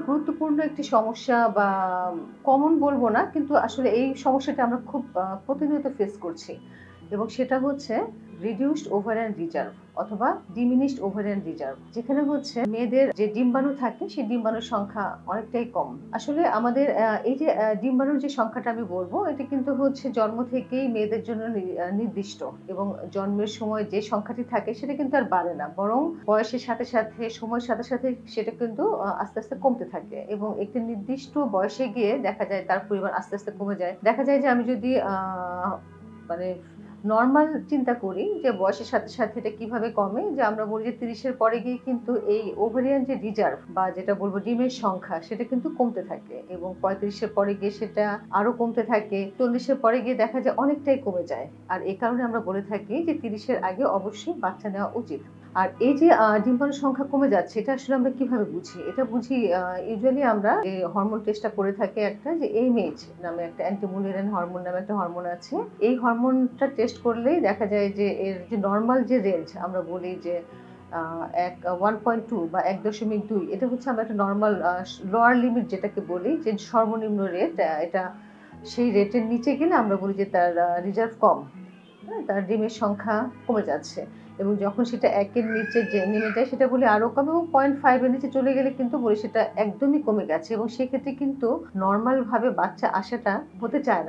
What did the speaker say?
গুরুত্বপূর্ণ একটি সমস্যা বা কমন বলব না। কিন্তু আসলে এই সমস্যাটা আমরা খুব প্রতিনিয়ত ফেস করছি। এবং সেটা হচ্ছে রিডিউসড ওভারিয়ান রিজার্ভ অথবা ডিমিনিশড ওভারিয়ান রিজার্ভ। যেখানে হচ্ছে মেয়েদের যে ডিম্বাণু থাকে সেই ডিম্বাণুর সংখ্যা অনেকটাই কম। আসলে আমাদের এই যে ডিম্বাণুর যে সংখ্যাটা আমি বলব এটা কিন্তু হচ্ছে জন্ম থেকেই মেয়েদের জন্য নির্দিষ্ট এবং জন্মের সময় যে সংখ্যাটি থাকে সেটা কিন্তু আর বাড়ে না। বরং বয়সের সাথে, সাথে সময়ের সাথে, সাথে সেটা কিন্তু আস্তে, আস্তে কমতে থাকে এবং একটি নির্দিষ্ট বয়সে গিয়ে দেখা যায় তার পরিমাণ আস্তে, আস্তে কমে যায়। দেখা যায় যে আমি যদি মানে নরমাল চিন্তা করি যে বয়সের সাথে, সাথে এটা কিভাবে কমে যে আমরা বলি যে ৩০ এর পরে গিয়ে কিন্তু এই ওভারিয়ান যে রিজার্ভ বা যেটা বলব ডিমের সংখ্যা সেটা কিন্তু কমতে থাকে এবং ৩৫ এর পরে গিয়ে সেটা আরো কমতে থাকে। ৪০ এর পরে গিয়ে দেখা যায় অনেকটাই কমে যায়। আর এ কারণে আমরা বলে থাকি যে ৩০ এর আগে অবশ্যই বাচ্চা নেওয়া উচিত। আর এই যে ডিম্বাণুর সংখ্যা কমে যাচ্ছে এটা আসলে আমরা কিভাবে বুঝি? এটা বুঝি ইউজুয়ালি আমরা যে হরমোন টেস্টটা করে থাকি একটা যে AMH নামে একটা অ্যান্টি-মুলিয়ারিন হরমোন নামে একটা হরমোন আছে। এই হরমোনটা টেস্ট করলেই দেখা যায় যে এর যে নরমাল যে রেঞ্জ আমরা বলি যে আ এক 1.2 বা ১.২ এটা হচ্ছে আমরা একটা নরমাল লোয়ার লিমিট যেটাকে বলি যে সর্বনিম্ন রেট এটা সেই রেটের নিচে গেলে আমরা বলি যে তার রিজার্ভ কম। হ্যাঁ? তার ডিমের সংখ্যা কমে যাচ্ছে এবং যখন সেটা ১ এর নিচে যে নেমে যায় সেটা বলি আরো কম এবং ০.৫ এর নিচে চলে গেলে কিন্তু বলি সেটা একদমই কমে গেছে এবং সেক্ষেত্রে কিন্তু নরমাল ভাবে বাচ্চা আসাটা হতে চায় না।